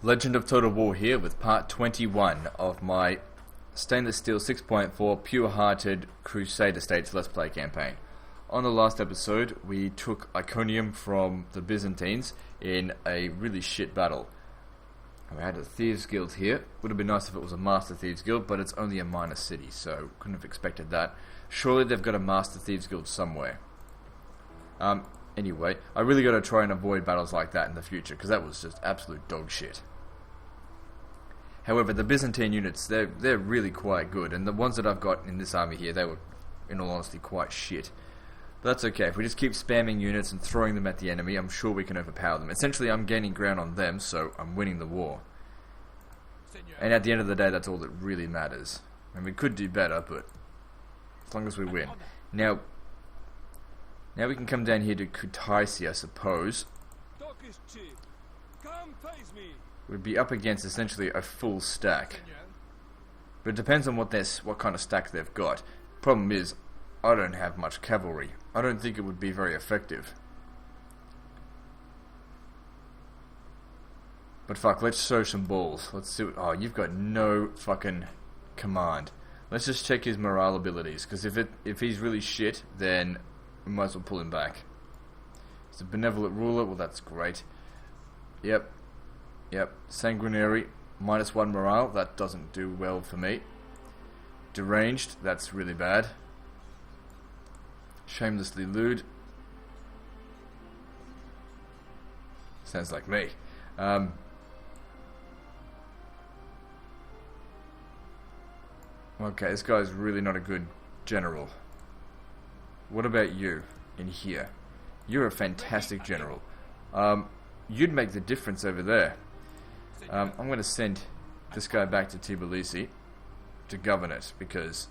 Legend of Total War here with part 21 of my stainless steel 6.4 pure-hearted Crusader States Let's Play campaign. On the last episode, we took Iconium from the Byzantines in a really shit battle. We had a Thieves Guild here. Would have been nice if it was a Master Thieves Guild, but it's only a minor city, so couldn't have expected that. Surely they've got a Master Thieves Guild somewhere. Anyway, I really got to try and avoid battles like that in the future, because that was just absolute dog shit. However, the Byzantine units, they're really quite good, and the ones that I've got in this army here, they were, in all honesty, quite shit. But that's okay. If we just keep spamming units and throwing them at the enemy, I'm sure we can overpower them. Essentially, I'm gaining ground on them, so I'm winning the war. And at the end of the day, that's all that really matters. And we could do better, but as long as we win. Now we can come down here to Kutaisi, I suppose. We'd be up against essentially a full stack. But it depends on what kind of stack they've got. Problem is, I don't have much cavalry. I don't think it would be very effective. But fuck, let's show some balls. Let's see. Oh, you've got no fucking command. Let's just check his morale abilities, because if he's really shit, then we might as well pull him back. He's a benevolent ruler. Well, that's great. Yep. Sanguinary, -1 morale. That doesn't do well for me. Deranged. That's really bad. Shamelessly lewd. Sounds like me. Okay, this guy's really not a good general. What about you in here? You're a fantastic general. You'd make the difference over there. I'm going to send this guy back to Tbilisi to govern it, because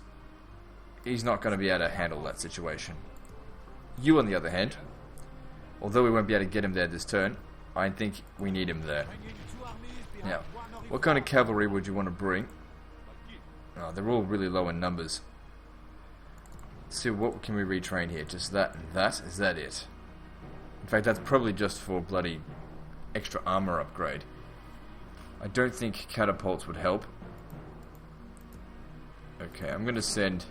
he's not going to be able to handle that situation. You, on the other hand, although we won't be able to get him there this turn, I think we need him there. Now, what kind of cavalry would you want to bring? Oh, they're all really low in numbers. Let's see, what can we retrain here? Just that and that? Is that it? In fact, that's probably just for bloody extra armor upgrade. I don't think catapults would help. Okay, I'm going to send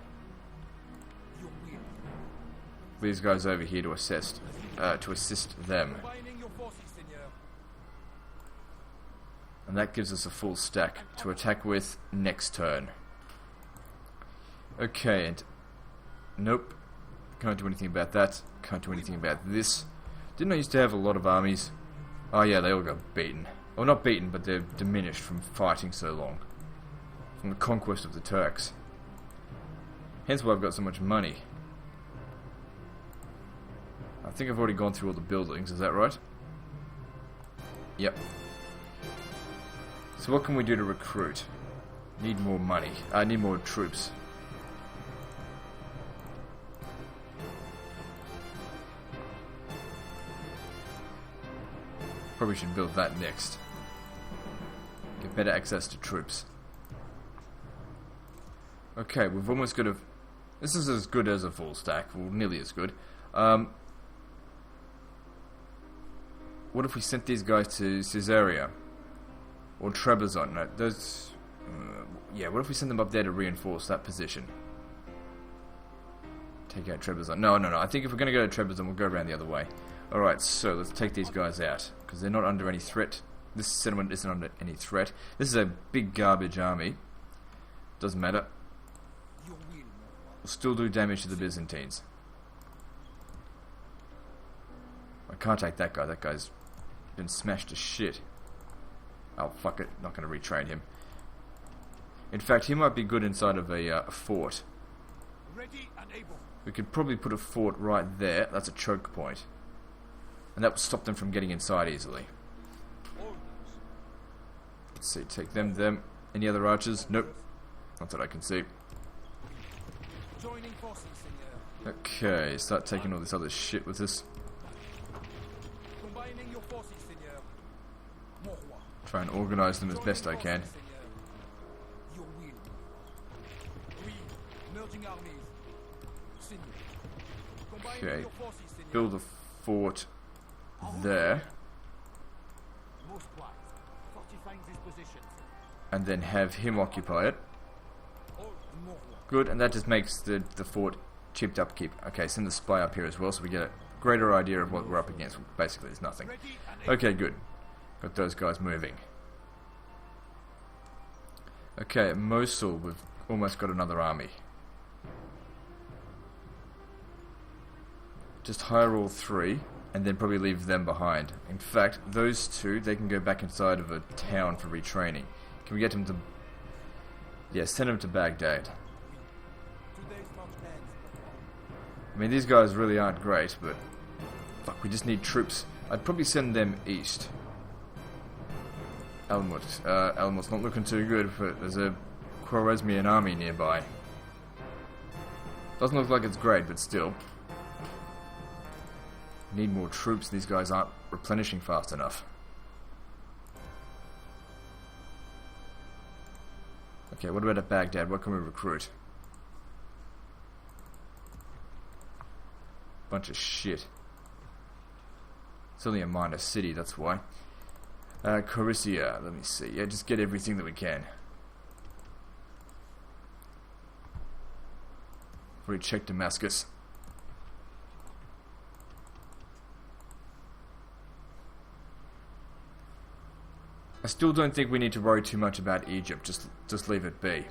these guys over here to assist them. And that gives us a full stack to attack with next turn. Okay, and nope, can't do anything about that. Can't do anything about this. Didn't I used to have a lot of armies? Oh yeah, they all got beaten. Well, not beaten, but they're diminished from fighting so long. From the conquest of the Turks. Hence why I've got so much money. I think I've already gone through all the buildings, is that right? Yep. So what can we do to recruit? Need more money. I need more troops. Probably should build that next. Get better access to troops. Okay, we've almost got a... This is as good as a full stack. Well, nearly as good. What if we sent these guys to Caesarea? Or Trebizond? No, those... yeah, what if we send them up there to reinforce that position? Take out Trebizond. No. I think if we're going to go to Trebizond, we'll go around the other way. Alright, so let's take these guys out, because they're not under any threat. This settlement isn't under any threat. This is a big garbage army. Doesn't matter. We'll still do damage to the Byzantines. I can't take that guy. That guy's been smashed to shit. Oh, fuck it. Not going to retrain him. In fact, he might be good inside of a fort. Ready and able. We could probably put a fort right there. That's a choke point. And that would stop them from getting inside easily. Let's see, take them. Any other archers? Nope. Not that I can see. Joining forces, Seigneur. Okay, start taking all this other shit with us. Combining your forces, Seigneur. Mon roi. Try and organize them as best I can. Your will. Oui, merging armies. Seigneur. Combining Okay, your forces, Seigneur. build a fort there. Most wise. For fortifying this position. and then have him occupy it. All more. Good, and that just makes the fort chipped upkeep. Okay, send the spy up here as well, so we get a greater idea of what we're up against. Basically, it's nothing. Ready and able. Okay, good. Got those guys moving. Okay, at Mosul, we've almost got another army. Just hire all three, and then probably leave them behind. In fact, those two, they can go back inside of a town for retraining. Can we get them to... Yeah, send them to Baghdad. Today's march ends. I mean, these guys really aren't great, but... Fuck, we just need troops. I'd probably send them east. Almut's not looking too good, but there's a Khwarezmian army nearby. Doesn't look like it's great, but still. Need more troops, these guys aren't replenishing fast enough. Okay, what about at Baghdad? What can we recruit? Bunch of shit. It's only a minor city, that's why. Coruscant, let me see. Yeah, just get everything that we can. We check Damascus. I still don't think we need to worry too much about Egypt. Just leave it be.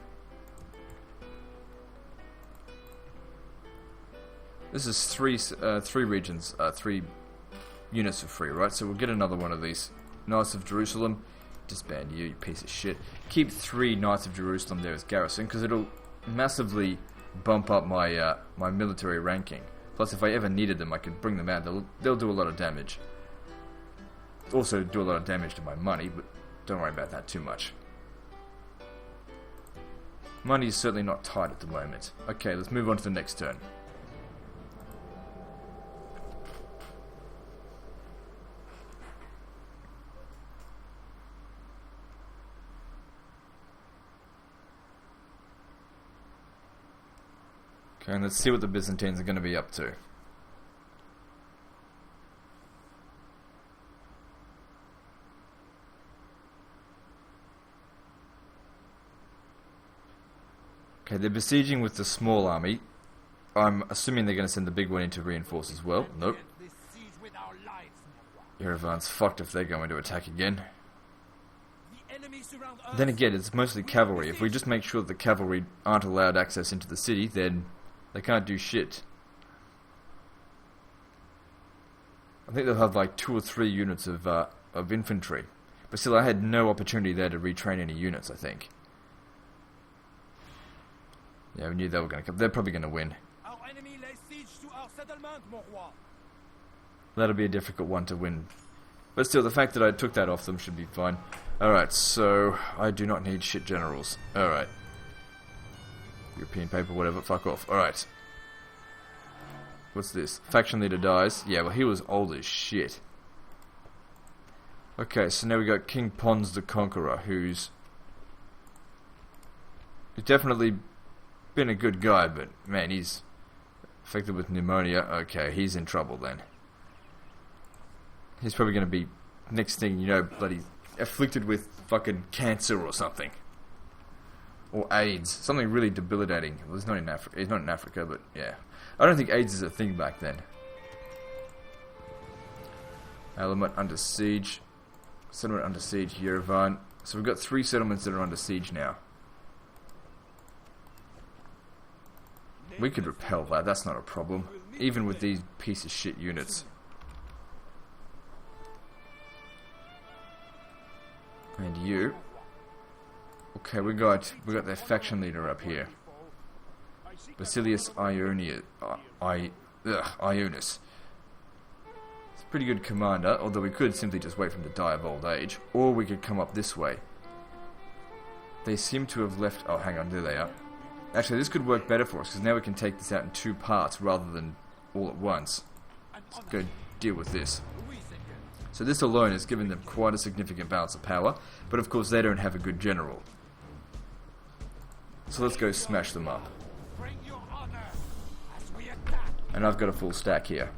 This is three regions, 3 units for free, right? So we'll get another one of these. Knights of Jerusalem, disband you, you piece of shit. Keep 3 Knights of Jerusalem there as garrison, because it'll massively bump up my my military ranking. Plus, if I ever needed them, I could bring them out. They'll do a lot of damage. Also, do a lot of damage to my money, but don't worry about that too much. Money is certainly not tight at the moment. Okay, let's move on to the next turn. Okay, and let's see what the Byzantines are going to be up to. Okay, they're besieging with the small army. I'm assuming they're going to send the big one in to reinforce as well. Nope. This siege with our lives, Yerevan's fucked if they're going to attack again. the enemy surround us. Then again, it's mostly cavalry. If we just make sure that the cavalry aren't allowed access into the city, then they can't do shit. I think they'll have like 2 or 3 units of infantry. But still, I had no opportunity there to retrain any units, I think. Yeah, we knew they were going to come. They're probably going to win. Our enemy lays siege to our settlement, mon roi. That'll be a difficult one to win. But still, the fact that I took that off them should be fine. Alright, so I do not need shit generals. Alright. European paper, whatever, fuck off. Alright. What's this? Faction leader dies. Yeah, well, he was old as shit. Okay, so now we got King Pons the Conqueror, who's definitely been a good guy, but man, he's affected with pneumonia. Okay, he's in trouble then. He's probably going to be, next thing you know, bloody afflicted with fucking cancer or something. Or AIDS. Something really debilitating. Well, it's not in Africa. It's not in Africa, but yeah. I don't think AIDS is a thing back then. Element under siege. Settlement under siege, Yerevan. So we've got 3 settlements that are under siege now. We could repel that, that's not a problem. Even with these piece of shit units. And you. Okay, we got their faction leader up here. Basilius Ionis. It's a pretty good commander, although we could simply just wait for him to die of old age. Or we could come up this way. They seem to have left... Oh, hang on, there they are. Actually, this could work better for us, because now we can take this out in 2 parts rather than all at once. Let's go deal with this. So this alone has given them quite a significant balance of power, but of course they don't have a good general. So let's go smash them up. And I've got a full stack here.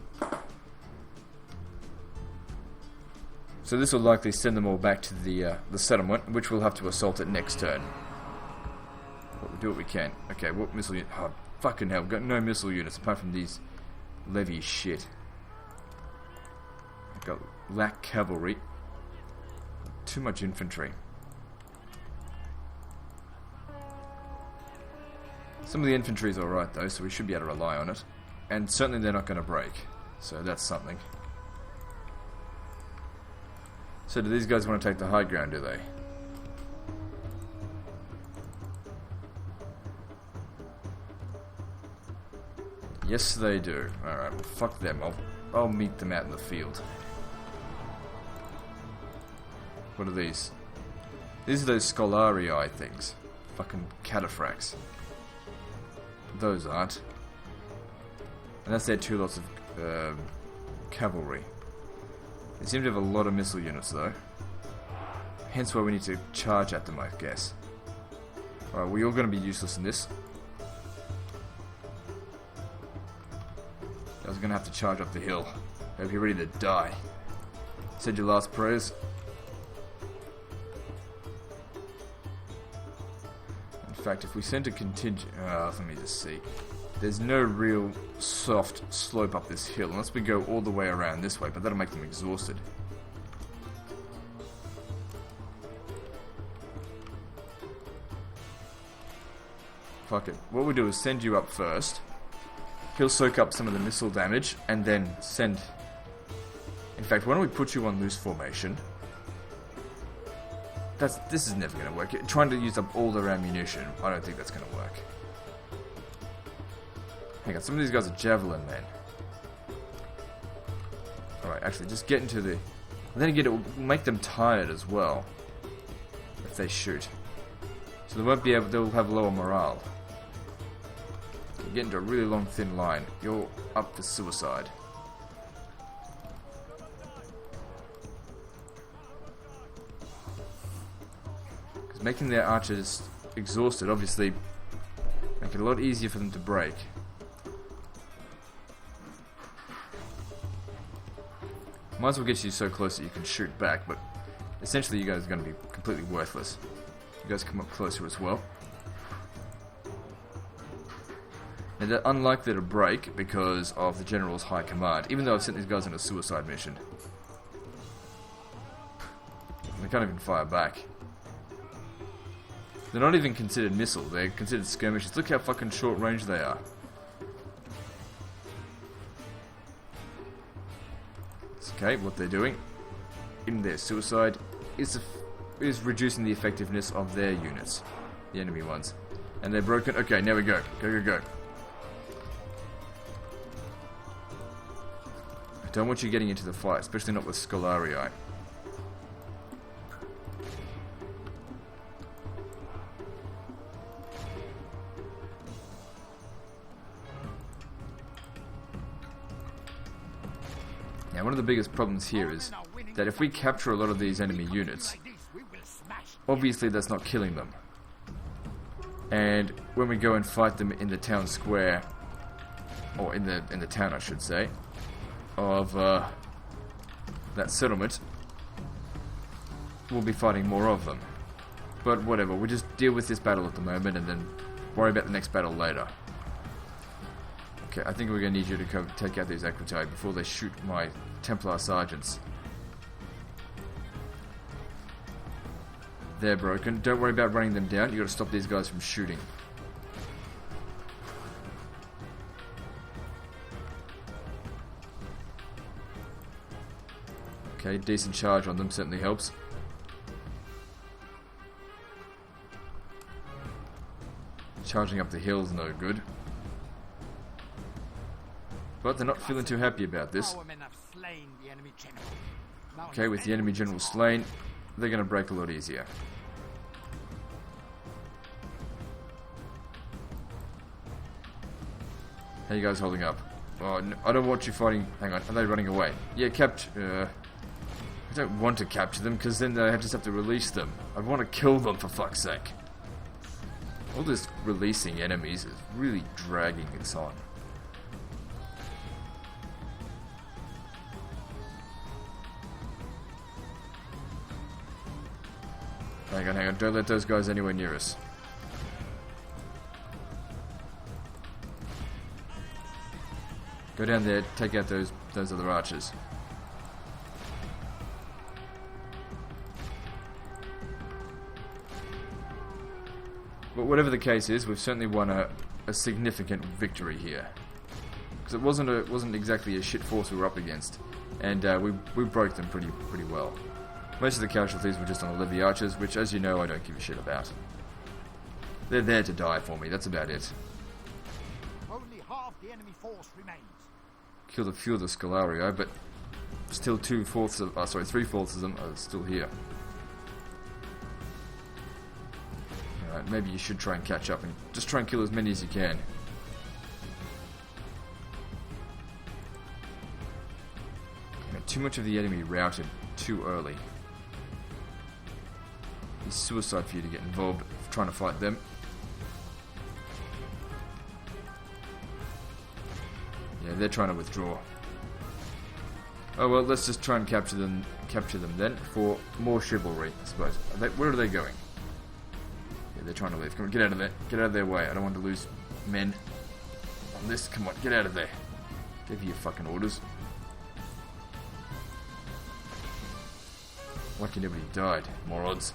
So this will likely send them all back to the settlement, which we'll have to assault it next turn. But we'll do what we can. Okay, what missile unit? Oh, fucking hell, we've got no missile units apart from these levy shit. I've got lack cavalry. Too much infantry. Some of the infantry is alright though, so we should be able to rely on it. And certainly they're not going to break. So that's something. So do these guys want to take the high ground, do they? Yes, they do. Alright, well, fuck them. I'll meet them out in the field. What are these? These are those Scholarii things. Fucking cataphracts. Those aren't. And that's their 2 lots of cavalry. They seem to have a lot of missile units though. Hence why we need to charge at them, I guess. Alright, we're all going to be useless in this. I was going to have to charge up the hill. Hope you're ready to die. Said your last prayers. In fact, if we send a contingent... let me just see. There's no real soft slope up this hill, unless we go all the way around this way, but that'll make them exhausted. Fuck it. What we'll do is send you up first. He'll soak up some of the missile damage, and then send... In fact, why don't we put you on loose formation? This is never going to work. Trying to use up all their ammunition, I don't think that's going to work. Hang on, some of these guys are javelin men. Alright, actually, just get into the... And then again, it will make them tired as well. If they shoot. So they won't be able... They'll have lower morale. You get into a really long, thin line. You're up for suicide. Because making their archers exhausted, obviously, make it a lot easier for them to break. Might as well get you so close that you can shoot back, but essentially you guys are going to be completely worthless. You guys come up closer as well. And they're unlikely to break because of the General's high command, even though I've sent these guys on a suicide mission. They can't even fire back. They're not even considered missile, they're considered skirmishes. Look how fucking short range they are. Okay, what they're doing in their suicide is reducing the effectiveness of their units, the enemy ones. And they're broken. Okay, now we go. Go. I don't want you getting into the fight, especially not with Scholarii. Now, one of the biggest problems here is that if we capture a lot of these enemy units, obviously that's not killing them. And when we go and fight them in the town square, or in the town I should say, of that settlement, we'll be fighting more of them. But whatever, we'll just deal with this battle at the moment and then worry about the next battle later. Okay, I think we're going to need you to come take out these Equitae before they shoot my Templar sergeants. They're broken. Don't worry about running them down. You've got to stop these guys from shooting. Okay, decent charge on them certainly helps. Charging up the hill's no good. But they're not feeling too happy about this. Okay, with the enemy general slain, they're going to break a lot easier. How you guys holding up? Oh, no, I don't want you fighting. Hang on, are they running away? Yeah, capture. I don't want to capture them because then I just have to release them. I want to kill them for fuck's sake. All this releasing enemies is really dragging this on. Hang on, hang on. Don't let those guys anywhere near us. Go down there, take out those other archers. But whatever the case is, we've certainly won a significant victory here. Because it wasn't exactly a shit force we were up against, and we broke them pretty well. Most of the casualties were just on the levy archers, which, as you know, I don't give a shit about. They're there to die for me. That's about it. Only half the enemy force remains. Killed a few of the Scalario, but still 3/4 of them are still here. Alright, maybe you should try and catch up and just try and kill as many as you can. Too much of the enemy routed too early. It's suicide for you to get involved trying to fight them. Yeah, they're trying to withdraw. Oh well, let's just try and capture them then for more chivalry, I suppose. Where are they going? Yeah, they're trying to leave. Come on, get out of there. Get out of their way. I don't want to lose men on this. Come on, get out of there. Give you your fucking orders. Lucky nobody died, morons.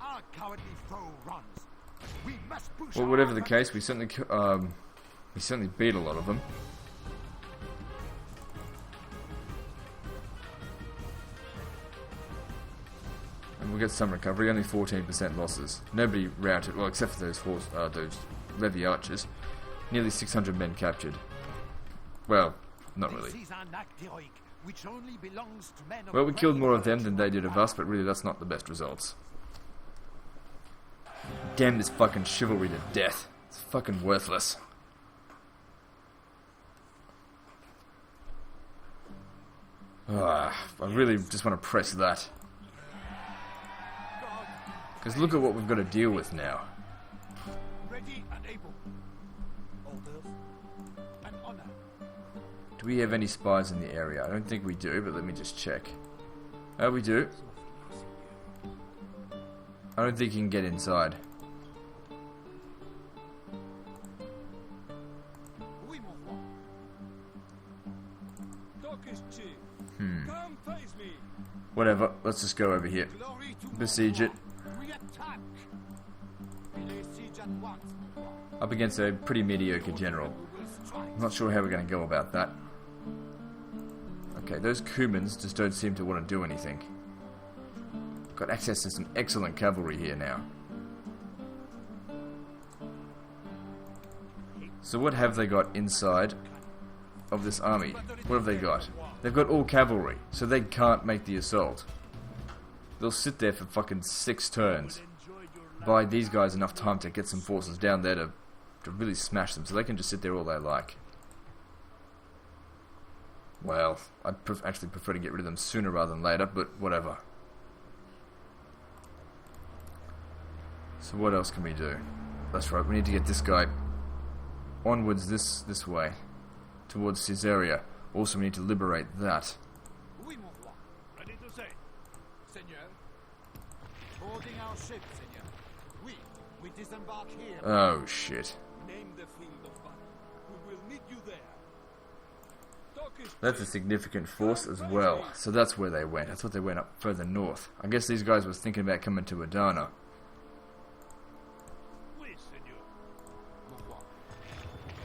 Our cowardly foe runs. We must push. Well, whatever the case, we certainly beat a lot of them. And we get some recovery, only 14% losses. Nobody routed, well, except for those levy archers. Nearly 600 men captured. Well, not really. Well, we killed more of them than they did of us, but really that's not the best results. Damn this fucking chivalry to death. It's fucking worthless. I really just want to press that. Because look at what we've got to deal with now. Ready and able. Orders and honor. Do we have any spies in the area? I don't think we do, but let me just check. Oh, we do. I don't think you can get inside. Oui, mon roi. Come face me. Whatever, let's just go over here. Glory to Besiege it. we attack. We lay siege at once. Up against a pretty mediocre general. We will strike. I'm not sure how we're going to go about that. Okay, those Cumans just don't seem to want to do anything. Got access to some excellent cavalry here now. So what have they got inside of this army? What have they got? They've got all cavalry, so they can't make the assault. They'll sit there for fucking 6 turns. Buy these guys enough time to get some forces down there to really smash them, so they can just sit there all they like. Well, I'd actually prefer to get rid of them sooner rather than later, but whatever. So what else can we do? That's right, we need to get this guy onwards this way, towards Caesarea. Also, we need to liberate that. Oui, mon roi. Ready to say. Seigneur. Boarding our ship, Seigneur. We disembark here. Oh, shit. Name the field of battle. We will meet you there. Talk is That's a significant force as well. So that's where they went. I thought they went up further north. I guess these guys were thinking about coming to Adana. Oui, Seigneur. Mon roi.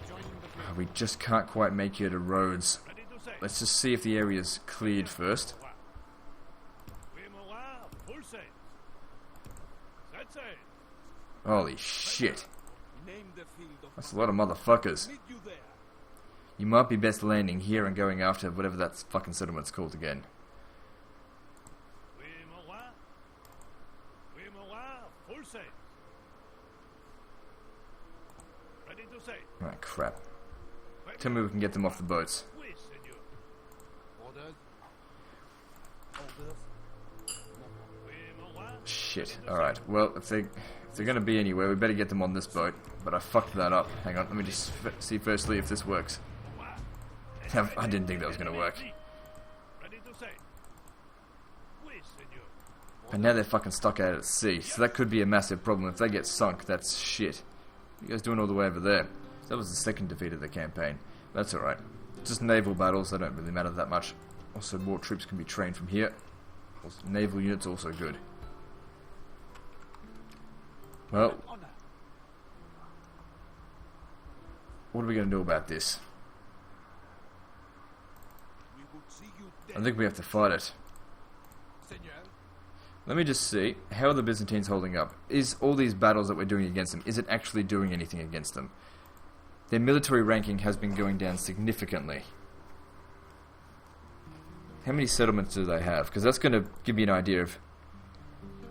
Joining the field. We just can't quite make it to Rhodes. Ready to say. Let's just see if the area's cleared first. Oui, mon roi. Full sail. Set sail. Holy shit. Name the field of That's a lot of motherfuckers. meet you there. You might be best landing here and going after whatever that fucking settlement's called again. Oui, mon roi. Oui, mon roi. Full sail. Ready to say. Ah, crap. Tell me we can get them off the boats. Oui, Seigneur. Orders. Orders. Oui, mon roi. Shit. shit. Alright, well, if they're going to be anywhere, we better get them on this boat. But I fucked that up. Hang on, let me just see firstly if this works. I didn't think that was going to work. And now they're fucking stuck out at sea, so that could be a massive problem. If they get sunk, that's shit. You guys doing all the way over there. That was the second defeat of the campaign. That's alright. Just naval battles, they don't really matter that much. Also, more troops can be trained from here. Also, naval units also good. Well, what are we going to do about this? I think we have to fight it. Let me just see, how are the Byzantines holding up? Is all these battles that we're doing against them, is it actually doing anything against them? Their military ranking has been going down significantly. How many settlements do they have? Because that's going to give you an idea of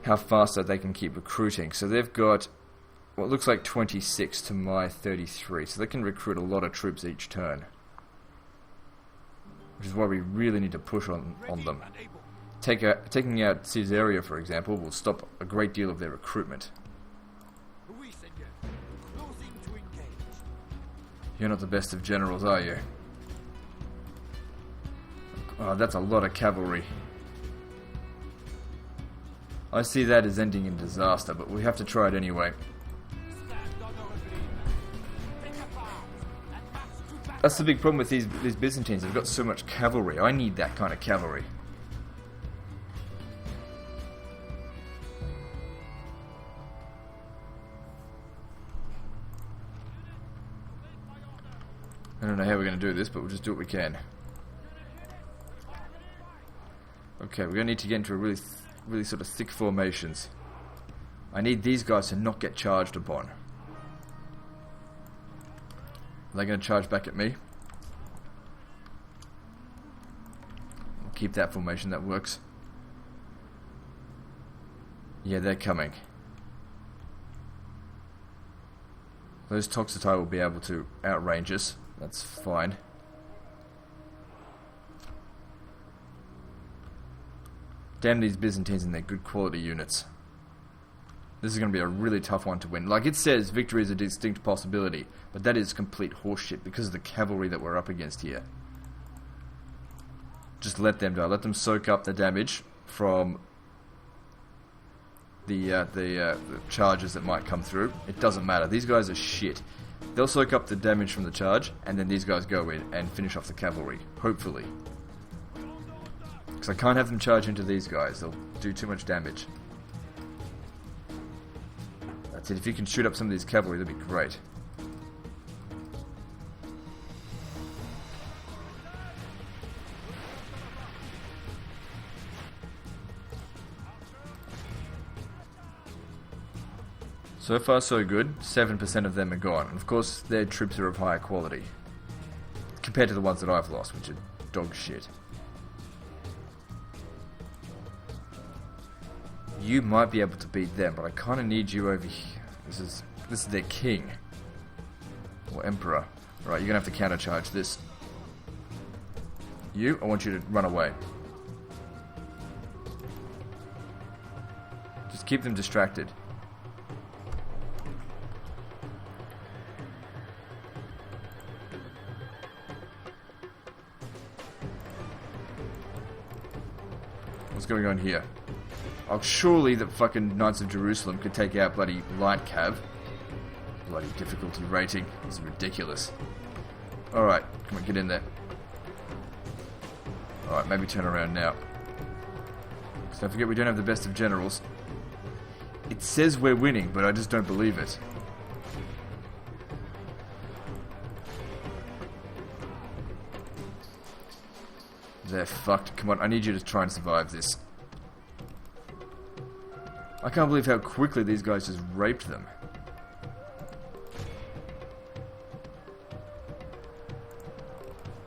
how fast that they can keep recruiting. So they've got what looks like 26 to my 33, so they can recruit a lot of troops each turn. Which is why we really need to push on them. Taking out Caesarea, for example, will stop a great deal of their recruitment. You're not the best of generals, are you? Oh, that's a lot of cavalry. I see that as ending in disaster, but we have to try it anyway. That's the big problem with these Byzantines. They've got so much cavalry. I need that kind of cavalry. I don't know how we're going to do this, but we'll just do what we can. Okay, we're going to need to get into a really sort of thick formations. I need these guys to not get charged upon. Are they going to charge back at me? I'll keep that formation, that works. Yeah, they're coming. Those Toxotai will be able to outrange us. That's fine. Damn these Byzantines and their good quality units. This is going to be a really tough one to win. Like it says, victory is a distinct possibility, but that is complete horseshit because of the cavalry that we're up against here. Just let them die. Let them soak up the damage from the charges that might come through. It doesn't matter. These guys are shit. They'll soak up the damage from the charge, and then these guys go in and finish off the cavalry. Hopefully. Because I can't have them charge into these guys. They'll do too much damage. That's it. If you can shoot up some of these cavalry, that'd be great. So far so good, 7% of them are gone. And of course their troops are of higher quality. Compared to the ones that I've lost, which are dog shit. You might be able to beat them, but I kinda need you over here. This is their king. Or emperor. Right, you're gonna have to countercharge this. You, I want you to run away. Just keep them distracted. What's going on here? Oh, surely the fucking Knights of Jerusalem could take out bloody light cav. Bloody difficulty rating is ridiculous. Alright, come on, get in there. Alright, maybe turn around now. So don't forget we don't have the best of generals. It says we're winning, but I just don't believe it. They're fucked. Come on, I need you to try and survive this. I can't believe how quickly these guys just raped them.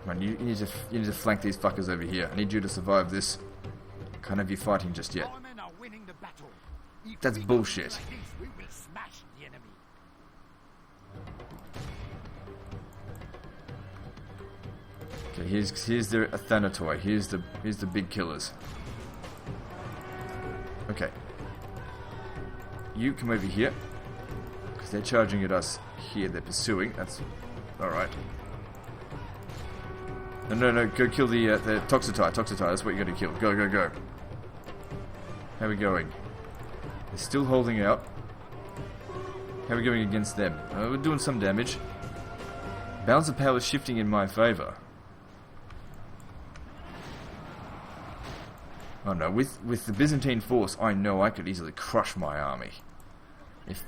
Come on, you need to flank these fuckers over here. I need you to survive this. Can't have you fighting just yet. That's bullshit. Okay, here's the Athanatoi. Here's the big killers. Okay. you come over here. Because they're charging at us here. They're pursuing. That's alright. No, go kill the Toxotai. That's what you're going to kill. Go. How are we going? They're still holding out. How are we going against them? We're doing some damage. Balance of power is shifting in my favour. Oh no, with the Byzantine force, I know I could easily crush my army.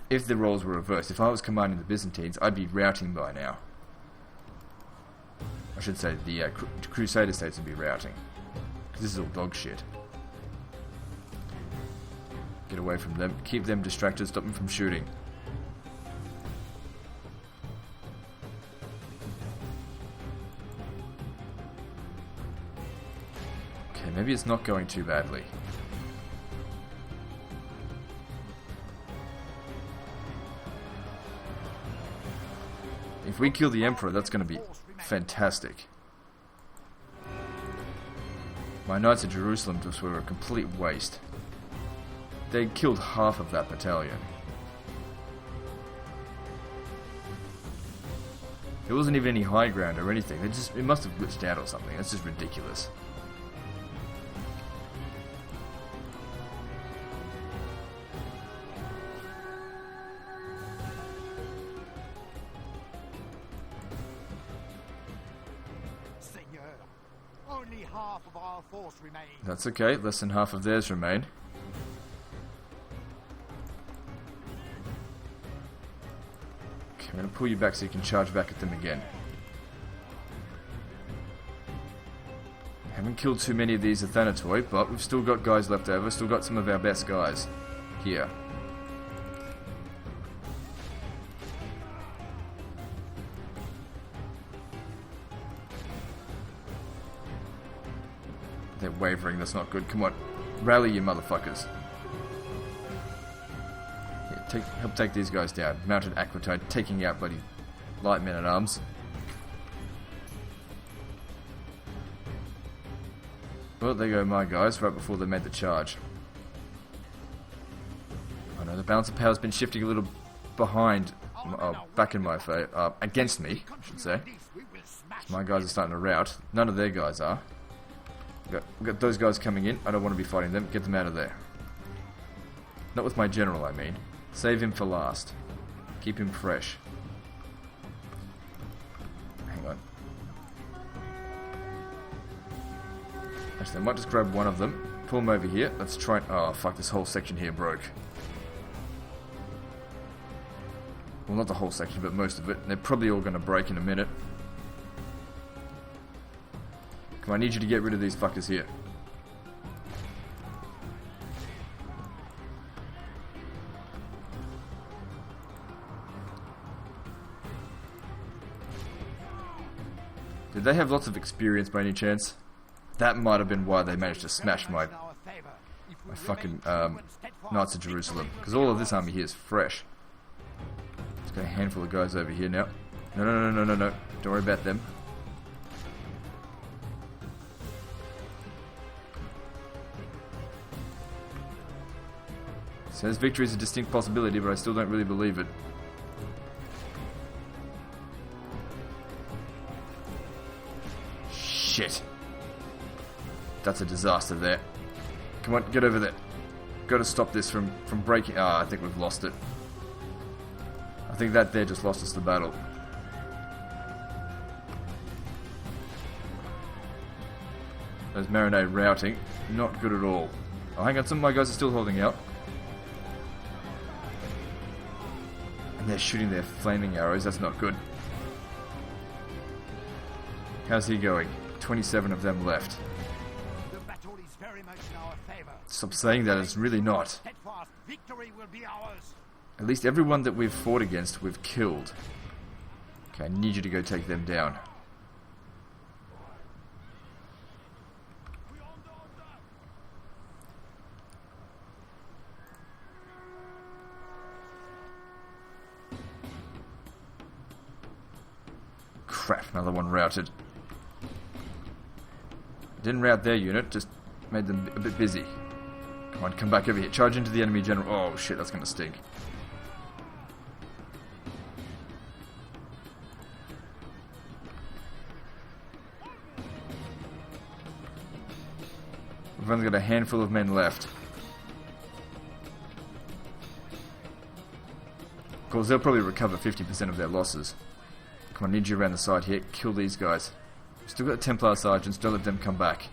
If the roles were reversed, if I was commanding the Byzantines, I'd be routing by now. I should say the Crusader states would be routing. Because this is all dog shit. Get away from them. Keep them distracted. Stop them from shooting. Okay, maybe it's not going too badly. If we kill the Emperor, that's going to be fantastic. My Knights of Jerusalem just were a complete waste. They killed half of that battalion. There wasn't even any high ground or anything. It must have glitched out or something. That's just ridiculous. Only half of our force remains. That's okay, less than half of theirs remain. Okay, I'm going to pull you back so you can charge back at them again. Haven't killed too many of these Athanatoi, but we've still got guys left over, still got some of our best guys here. They're wavering, that's not good. Come on, rally you motherfuckers. Yeah, help take these guys down. Mounted Aquitine taking out bloody light men at arms. Well, there go my guys, right before they made the charge. Oh no, the balance of power's been shifting a little behind, back in my favor, against me, I should say. My guys are starting to rout. None of their guys are. We've got those guys coming in. I don't want to be fighting them. Get them out of there. Not with my general, I mean. Save him for last. Keep him fresh. Hang on. Actually, I might just grab one of them. Pull them over here. Let's try and... Oh, fuck, this whole section here broke. Well, not the whole section, but most of it. They're probably all going to break in a minute. Come on, I need you to get rid of these fuckers here. Did they have lots of experience by any chance? That might have been why they managed to smash my fucking Knights of Jerusalem. Because all of this army here is fresh. Just got a handful of guys over here now. No. Don't worry about them. Says victory is a distinct possibility, but I still don't really believe it. Shit. That's a disaster there. Come on, get over there. Got to stop this from breaking. Ah, I think we've lost it. I think that there just lost us the battle. Those Marinade routing. Not good at all. Oh, hang on, some of my guys are still holding out. And they're shooting their flaming arrows, that's not good. How's he going? 27 of them left. The battle is very much in our favor. Stop saying that, it's really not. Steadfast victory will be ours. At least everyone that we've fought against, we've killed. Okay, I need you to go take them down. Crap, another one routed. Didn't rout their unit, just made them a bit busy. Come on, come back over here. Charge into the enemy general. Oh shit, that's gonna stink. We've only got a handful of men left. Of course, they'll probably recover 50% of their losses. Come on, need you around the side here. Kill these guys. Still got Templar sergeants. Don't let them come back.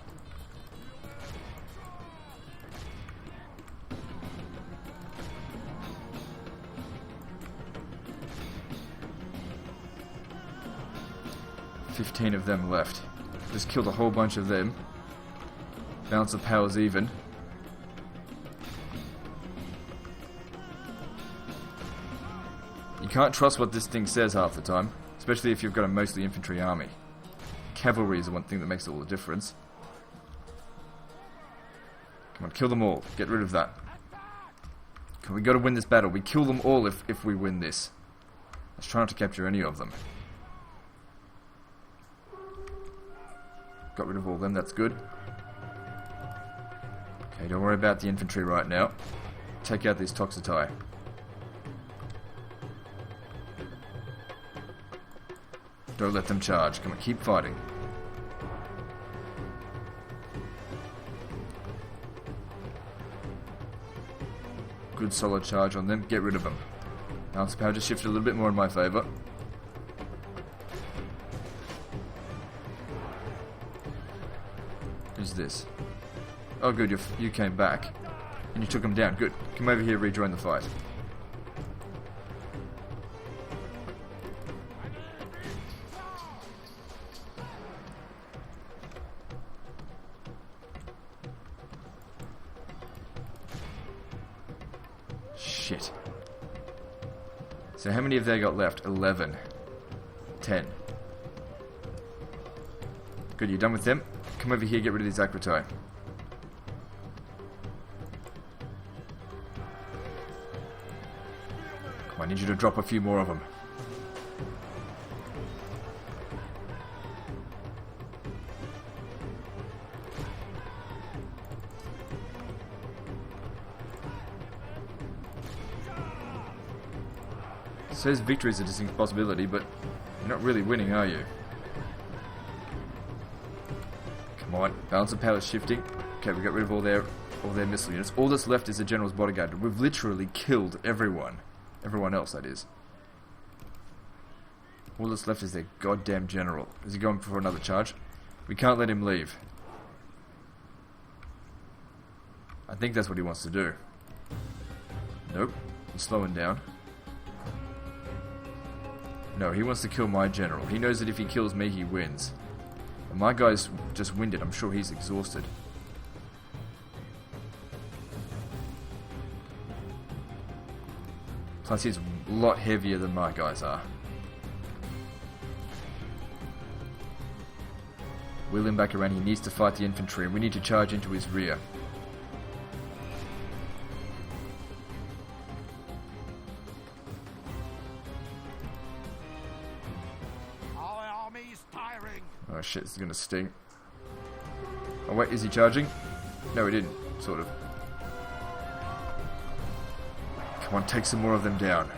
$15 of them left. Just killed a whole bunch of them. Balance of power's even. You can't trust what this thing says half the time, especially if you've got a mostly infantry army. Cavalry is the one thing that makes all the difference. Come on, kill them all. Get rid of that. We got to win this battle. We kill them all if we win this. Let's try not to capture any of them. Got rid of all of them, that's good. Okay, don't worry about the infantry right now. Take out these Toxotai. Don't let them charge. Come on, keep fighting. Good solid charge on them. Get rid of them. Balance of power just shifted a little bit more in my favour. Who's this? Oh good, you came back. And you took them down. Good. Come over here, rejoin the fight. Shit. So how many have they got left? 11. 10. Good, you done with them? Come over here, get rid of these Akratai. Come on, I need you to drop a few more of them. It says victory is a distinct possibility, but you're not really winning, are you? Come on, balance of power is shifting. Okay, we got rid of all their missile units. All that's left is the general's bodyguard. We've literally killed everyone. Everyone else, that is. All that's left is their goddamn general. Is he going for another charge? We can't let him leave. I think that's what he wants to do. Nope, he's slowing down. No, he wants to kill my general. He knows that if he kills me, he wins. And my guy's just winded. I'm sure he's exhausted. Plus, he's a lot heavier than my guys are. Wheel him back around. He needs to fight the infantry, and we need to charge into his rear. Oh shit, this is gonna sting. Oh wait, is he charging? No, he didn't. Sort of. Come on, take some more of them down.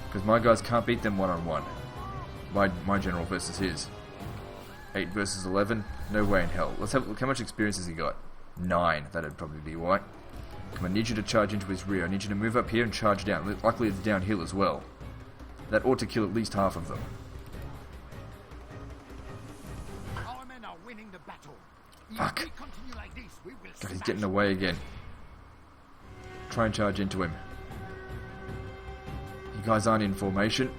Because my guys can't beat them one-on-one. My general versus his. 8 versus 11? No way in hell. Let's have a look. How much experience has he got? 9. That'd probably be why. Come on, I need you to charge into his rear. I need you to move up here and charge down. Luckily it's downhill as well. That ought to kill at least half of them. Fuck. God, he's getting away again. Try and charge into him. You guys aren't in formation,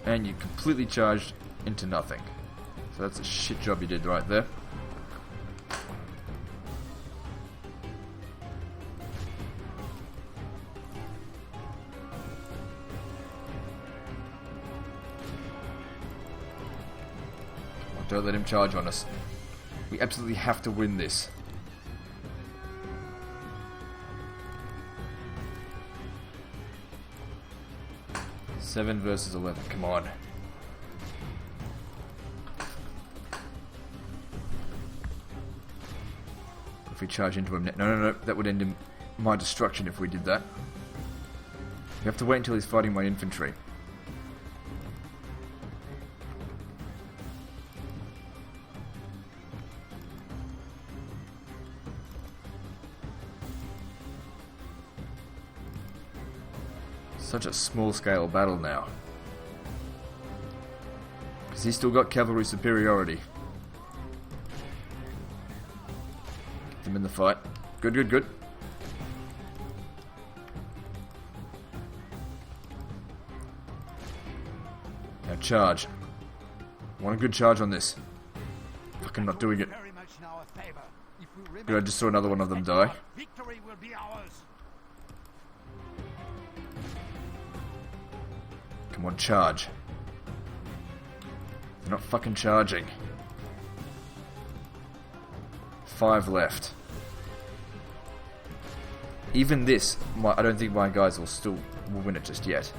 and you completely charged into nothing. So that's a shit job you did right there. Don't let him charge on us. We absolutely have to win this. Seven versus 11. Come on. If we charge into him, no, that would end him my destruction if we did that. We have to wait until he's fighting my infantry. Such a small scale battle now. Because he's still got cavalry superiority. Get them in the fight. Good, good, good. Now charge. Want a good charge on this. Fucking not doing it. Good, I just saw another one of them die. Victory will be ours. Come on, charge. They're not fucking charging. 5 left. Even this, I don't think my guys will win it just yet.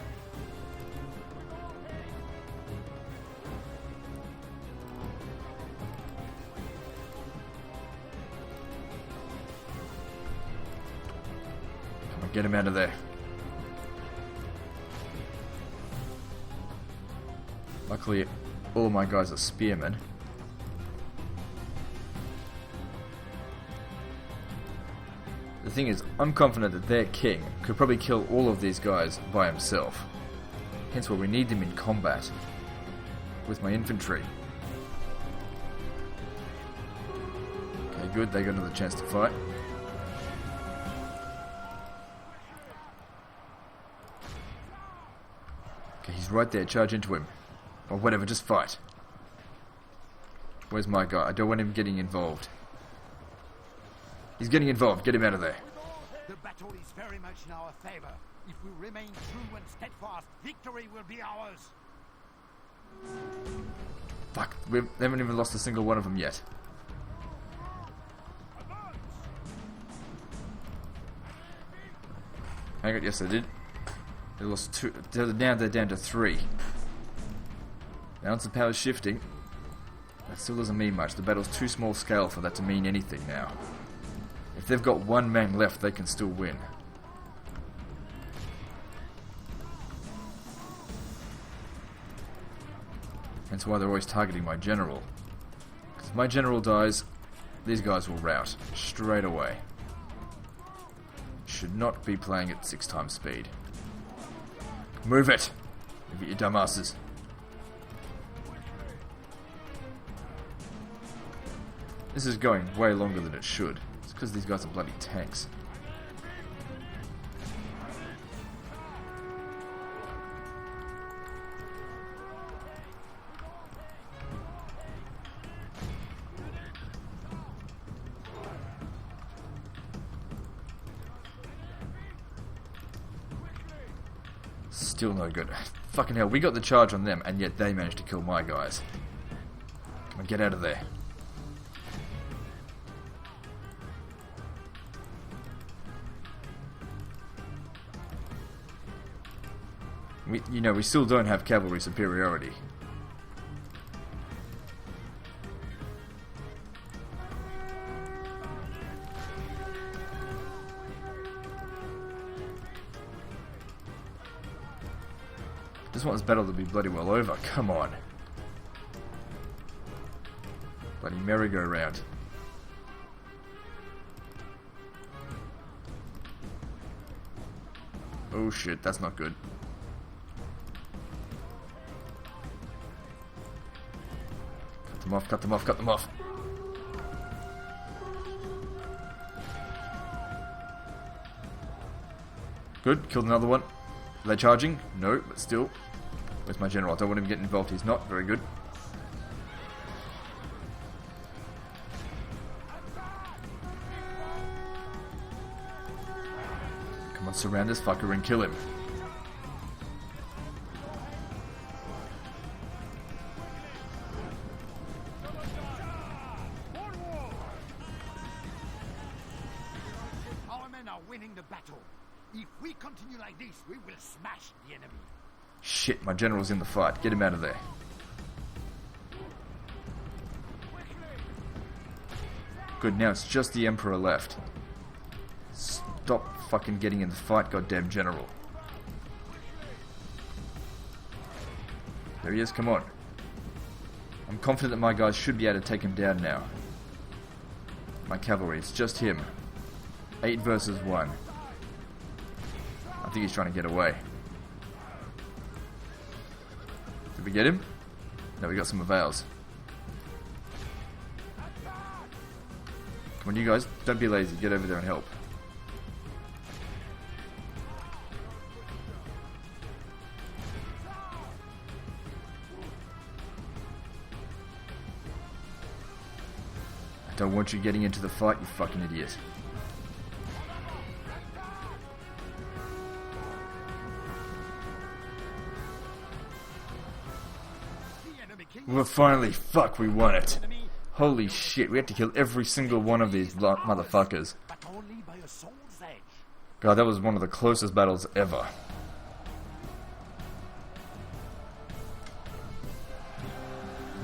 Come on, get him out of there. Luckily, all of my guys are spearmen. The thing is, I'm confident that their king could probably kill all of these guys by himself. Hence why we need them in combat with my infantry. Okay, good, they got another chance to fight. Okay, he's right there, charge into him. Or whatever, just fight. Where's my guy? I don't want him getting involved. He's getting involved. Get him out of there. The battle is very much in our favor. If we remain true and steadfast, victory will be ours. Fuck, we haven't even lost a single one of them yet. Hang on, yes I did. They lost 2. Now they're down to 3. Balance of power is shifting. That still doesn't mean much. The battle's too small scale for that to mean anything now. If they've got 1 man left, they can still win. That's why they're always targeting my general. Because if my general dies, these guys will rout straight away. Should not be playing at 6 times speed. Move it! Move it, you dumbasses. This is going way longer than it should. It's because these guys are bloody tanks. Still no good. Fucking hell, we got the charge on them, and yet they managed to kill my guys. Come on, get out of there. We still don't have cavalry superiority. Just want this battle to be bloody well over. Come on. Bloody merry-go-round. Oh shit, that's not good. Cut them off, cut them off, cut them off. Good, killed another one. Are they charging? No, but still. Where's my general? I don't want him getting involved. He's not. Very good. Come on, surround this fucker and kill him. Our men are winning the battle. If we continue like this, we will smash the enemy. Shit, my general's in the fight. Get him out of there. Good, now it's just the Emperor left. Stop fucking getting in the fight, goddamn general. There he is, come on. I'm confident that my guys should be able to take him down now. My cavalry, it's just him. 8 versus 1. I think he's trying to get away. Did we get him? No, we got some avails. Come on, you guys, don't be lazy. Get over there and help. I don't want you getting into the fight, you fucking idiot. Well, finally, fuck, we won it. Holy shit, we had to kill every single one of these motherfuckers. God, that was one of the closest battles ever.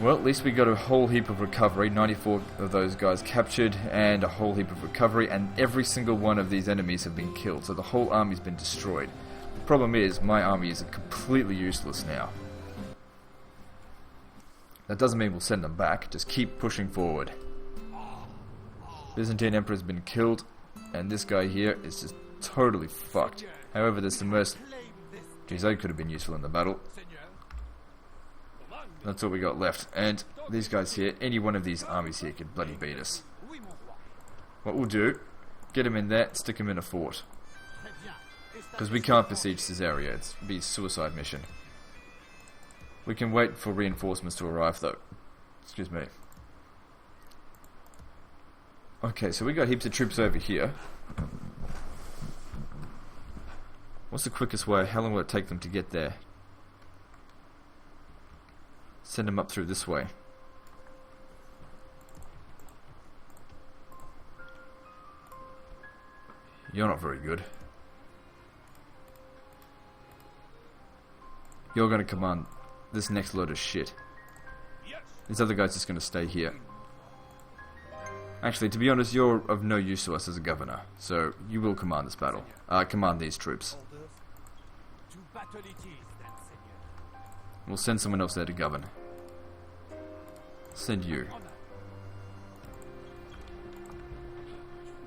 Well, at least we got a whole heap of recovery. 94 of those guys captured, and a whole heap of recovery, and every single one of these enemies have been killed, so the whole army's been destroyed. The problem is, my army is completely useless now. That doesn't mean we'll send them back, just keep pushing forward. Byzantine Emperor's been killed, and this guy here is just totally fucked. However, there's some merc... Geez, that could have been useful in the battle. That's all we got left. And these guys here, any one of these armies here could bloody beat us. What we'll do, get them in there, stick them in a fort. Because we can't besiege Caesarea, it's be a suicide mission. We can wait for reinforcements to arrive though. Excuse me. Okay, so we got heaps of troops over here. What's the quickest way? How long will it take them to get there? Send them up through this way. You're not very good. You're going to command this next load of shit. These other guys just going to stay here. Actually, to be honest, you're of no use to us as a governor, so you will command this battle. Command these troops. We'll send someone else there to govern. Send you.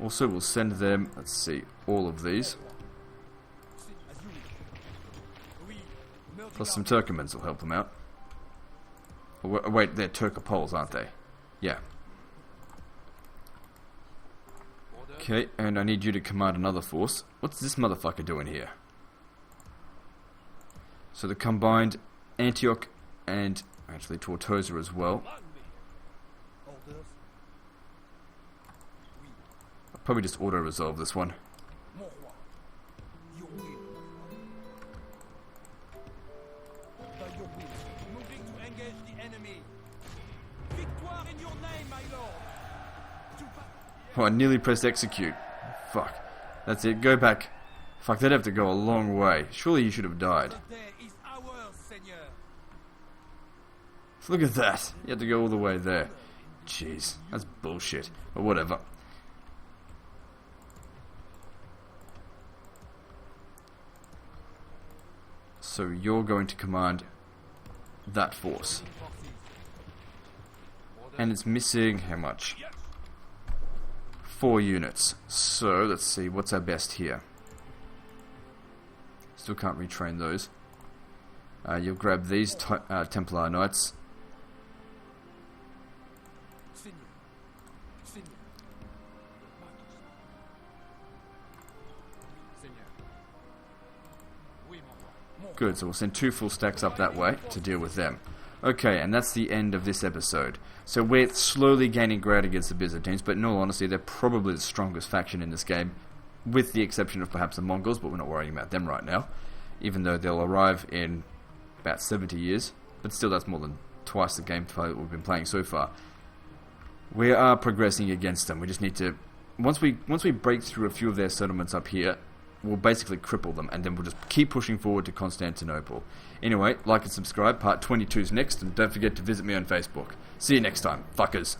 Also, we'll send them, let's see, all of these. Plus some Turkomans will help them out. Oh, wait, they're Turkopoles, aren't they? Yeah. Okay, and I need you to command another force. What's this motherfucker doing here? So the combined Antioch and actually Tortosa as well. I'll probably just auto-resolve this one. Oh, I nearly pressed execute. Fuck. That's it, go back. Fuck, they'd have to go a long way. Surely you should have died. Look at that. You had to go all the way there. Jeez, that's bullshit. But whatever. So you're going to command that force. And it's missing how much? 4 units. So let's see, what's our best here? Still can't retrain those. You'll grab these Templar Knights. Good, so we'll send 2 full stacks up that way to deal with them. Okay, and that's the end of this episode. So we're slowly gaining ground against the Byzantines, but in all honesty, they're probably the strongest faction in this game, with the exception of perhaps the Mongols, but we're not worrying about them right now, even though they'll arrive in about 70 years, but still that's more than twice the gameplay that we've been playing so far. We are progressing against them. We just need to... Once we break through a few of their settlements up here, we'll basically cripple them, and then we'll just keep pushing forward to Constantinople. Anyway, like and subscribe. Part 22 is next, and don't forget to visit me on Facebook. See you next time, fuckers.